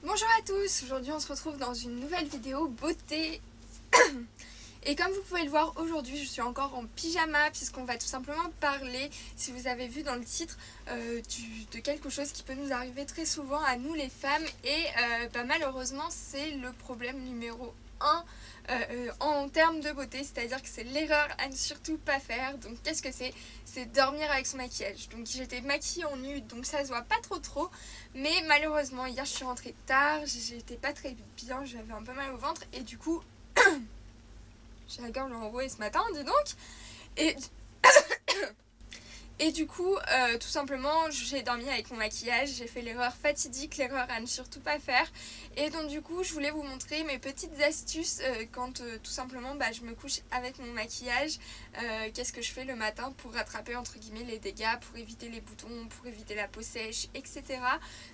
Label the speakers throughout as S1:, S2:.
S1: Bonjour à tous, aujourd'hui on se retrouve dans une nouvelle vidéo beauté. Et comme vous pouvez le voir aujourd'hui, je suis encore en pyjama puisqu'on va tout simplement parler, si vous avez vu dans le titre, de quelque chose qui peut nous arriver très souvent à nous les femmes. Et malheureusement c'est le problème numéro 1 en termes de beauté, c'est-à-dire que c'est l'erreur à ne surtout pas faire. Donc qu'est-ce que c'est? C'est dormir avec son maquillage. Donc j'étais maquillée en nude, donc ça se voit pas trop. Mais malheureusement hier je suis rentrée tard, j'étais pas très bien, j'avais un peu mal au ventre et du coup j'ai la gorge enrouée ce matin, dis donc. Et du coup, tout simplement, j'ai dormi avec mon maquillage, j'ai fait l'erreur fatidique, l'erreur à ne surtout pas faire. Et donc du coup, je voulais vous montrer mes petites astuces quand tout simplement je me couche avec mon maquillage. Qu'est-ce que je fais le matin pour rattraper entre guillemets les dégâts, pour éviter les boutons, pour éviter la peau sèche, etc.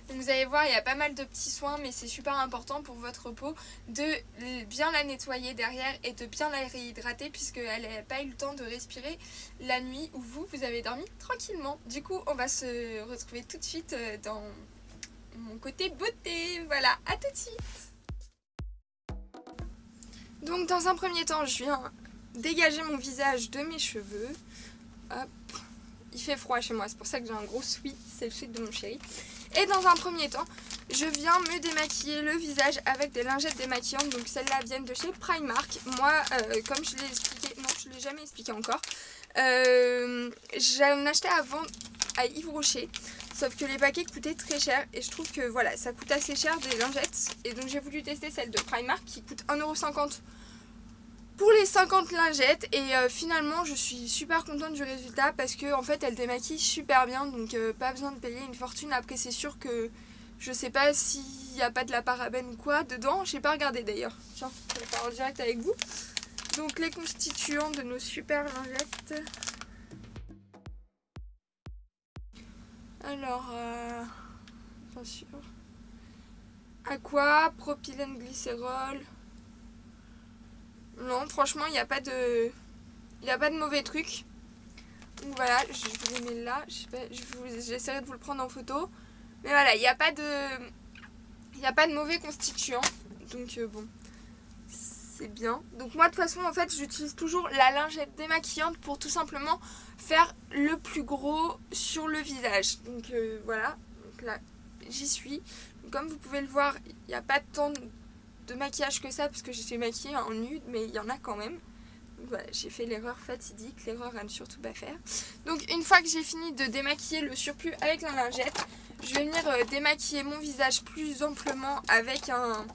S1: Donc vous allez voir, il y a pas mal de petits soins, mais c'est super important pour votre peau de bien la nettoyer derrière et de bien la réhydrater puisqu'elle n'a pas eu le temps de respirer la nuit où vous avez dormi tranquillement. Du coup on va se retrouver tout de suite dans mon côté beauté. Voilà, à tout de suite. Donc dans un premier temps je viens dégager mon visage de mes cheveux. Hop. Il fait froid chez moi, c'est pour ça que j'ai un gros sweat, c'est le sweat de mon chéri. Et dans un premier temps je viens me démaquiller le visage avec des lingettes démaquillantes. Donc celles-là viennent de chez Primark. Moi comme je l'ai expliqué, non je ne l'ai jamais expliqué encore, j'en achetais avant à Yves Rocher, sauf que les paquets coûtaient très cher et je trouve que voilà, ça coûte assez cher des lingettes. Et donc j'ai voulu tester celle de Primark qui coûte 1,50 € pour les 50 lingettes. Et finalement je suis super contente du résultat parce que en fait elle démaquille super bien. Donc pas besoin de payer une fortune. Après c'est sûr que je sais pas s'il n'y a pas de la parabène ou quoi dedans, j'ai pas regardé d'ailleurs. Tiens, je vais le faire en direct avec vous. Donc les constituants de nos super lingettes. Alors, bien sûr, aqua, propylène glycérol. Non, franchement, il n'y a pas de mauvais trucs. Donc voilà, je vous les mets là. J'essaierai de vous le prendre en photo. Mais voilà, il n'y a pas de mauvais constituants. Donc bon, c'est bien. Donc moi de toute façon en fait j'utilise toujours la lingette démaquillante pour tout simplement faire le plus gros sur le visage. Donc voilà, donc là j'y suis. Donc, comme vous pouvez le voir, il n'y a pas tant de maquillage que ça parce que j'étais maquillée en nude, mais il y en a quand même. Donc voilà, j'ai fait l'erreur fatidique, l'erreur à ne surtout pas faire. Donc une fois que j'ai fini de démaquiller le surplus avec la lingette, je vais venir démaquiller mon visage plus amplement avec un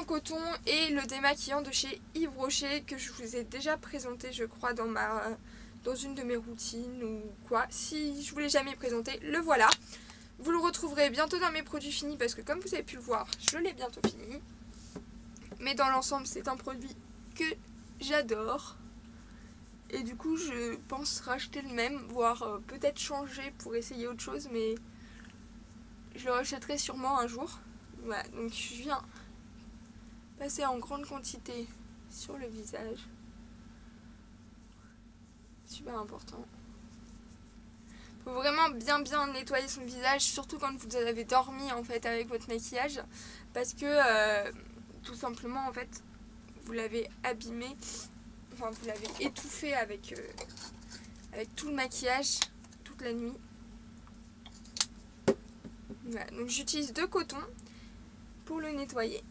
S1: coton et le démaquillant de chez Yves Rocher que je vous ai déjà présenté je crois dans une de mes routines ou quoi. Si je vous l'ai jamais présenté, le voilà. Vous le retrouverez bientôt dans mes produits finis parce que comme vous avez pu le voir, je l'ai bientôt fini. Mais dans l'ensemble c'est un produit que j'adore. Et du coup je pense racheter le même, voire peut-être changer pour essayer autre chose, mais je le rachèterai sûrement un jour. Voilà, donc je viens passer en grande quantité sur le visage. Super important. Faut vraiment bien nettoyer son visage, surtout quand vous avez dormi en fait avec votre maquillage, parce que tout simplement en fait vous l'avez abîmé, enfin vous l'avez étouffé avec tout le maquillage toute la nuit. Voilà, donc j'utilise 2 cotons pour le nettoyer.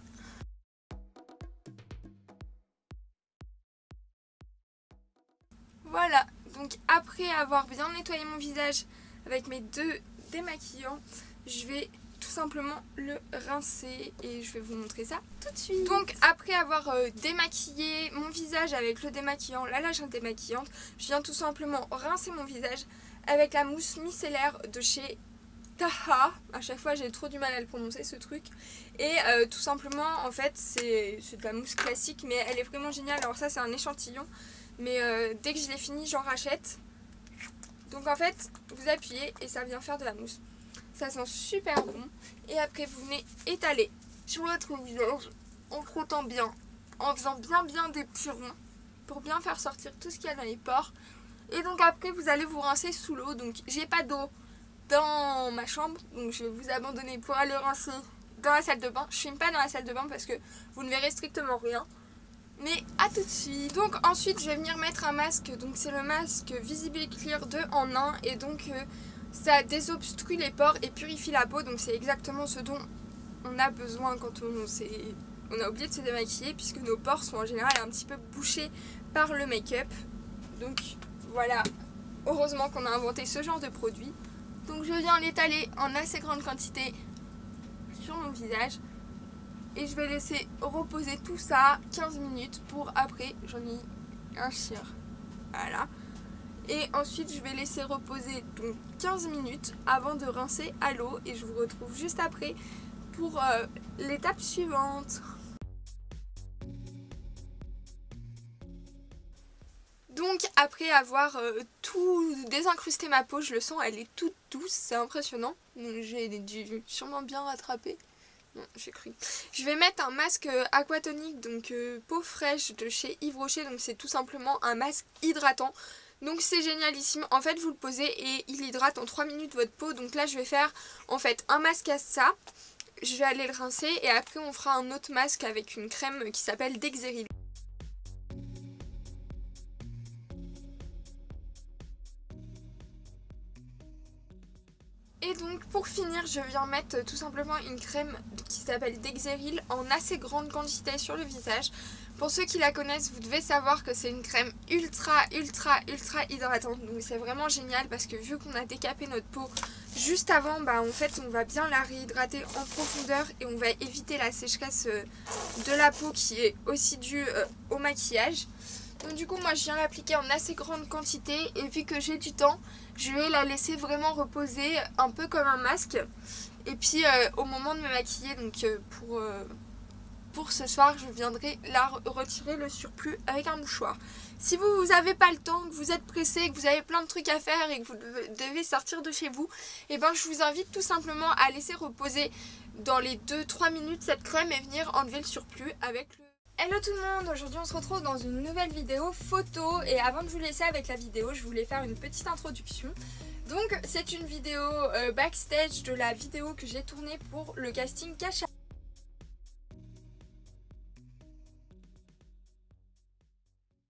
S1: Voilà, donc après avoir bien nettoyé mon visage avec mes 2 démaquillants, je vais tout simplement le rincer et je vais vous montrer ça tout de suite. Donc après avoir démaquillé mon visage avec le démaquillant, la lingette démaquillante, je viens tout simplement rincer mon visage avec la mousse micellaire de chez Taha. À chaque fois j'ai trop du mal à le prononcer ce truc. Et tout simplement en fait c'est de la mousse classique mais elle est vraiment géniale. Alors ça c'est un échantillon. Mais dès que je l'ai fini, j'en rachète. Donc en fait, vous appuyez et ça vient faire de la mousse. Ça sent super bon. Et après, vous venez étaler sur votre visage en frottant bien, en faisant bien des petits ronds pour bien faire sortir tout ce qu'il y a dans les pores. Et donc après, vous allez vous rincer sous l'eau. Donc j'ai pas d'eau dans ma chambre, donc je vais vous abandonner pour aller rincer dans la salle de bain. Je filme pas dans la salle de bain parce que vous ne verrez strictement rien. Mais à tout de suite. Donc ensuite je vais venir mettre un masque. Donc c'est le masque Visible Clear 2 en 1. Et donc ça désobstrue les pores et purifie la peau. Donc c'est exactement ce dont on a besoin quand on a oublié de se démaquiller. Puisque nos pores sont en général un petit peu bouchés par le make-up. Donc voilà, heureusement qu'on a inventé ce genre de produit. Donc je viens l'étaler en assez grande quantité sur mon visage. Et je vais laisser reposer tout ça 15 minutes pour après j'en ai un chire. Voilà. Et ensuite je vais laisser reposer donc 15 minutes avant de rincer à l'eau. Et je vous retrouve juste après pour l'étape suivante. Donc après avoir tout désincrusté ma peau, je le sens, elle est toute douce, c'est impressionnant. J'ai dû sûrement bien rattraper. Non, j'ai cru. Je vais mettre un masque aquatonique, donc peau fraîche de chez Yves Rocher. Donc c'est tout simplement un masque hydratant. Donc c'est génialissime. En fait vous le posez et il hydrate en 3 minutes votre peau. Donc là je vais faire en fait un masque à ça. Je vais aller le rincer et après on fera un autre masque avec une crème qui s'appelle Dexeril. Et donc pour finir je viens mettre tout simplement une crème qui s'appelle Dexeril en assez grande quantité sur le visage. Pour ceux qui la connaissent, vous devez savoir que c'est une crème ultra hydratante. Donc c'est vraiment génial parce que vu qu'on a décapé notre peau juste avant, en fait on va bien la réhydrater en profondeur et on va éviter la sécheresse de la peau qui est aussi due au maquillage. Donc du coup moi je viens l'appliquer en assez grande quantité et vu que j'ai du temps, je vais la laisser vraiment reposer un peu comme un masque. Et puis au moment de me maquiller, donc pour ce soir, je viendrai retirer le surplus avec un mouchoir. Si vous n'avez pas le temps, que vous êtes pressé, que vous avez plein de trucs à faire et que vous devez sortir de chez vous, et je vous invite tout simplement à laisser reposer dans les 2-3 minutes cette crème et venir enlever le surplus avec le... Hello tout le monde, aujourd'hui on se retrouve dans une nouvelle vidéo photo et avant de vous laisser avec la vidéo, je voulais faire une petite introduction. Donc c'est une vidéo backstage de la vidéo que j'ai tournée pour le casting Cacha.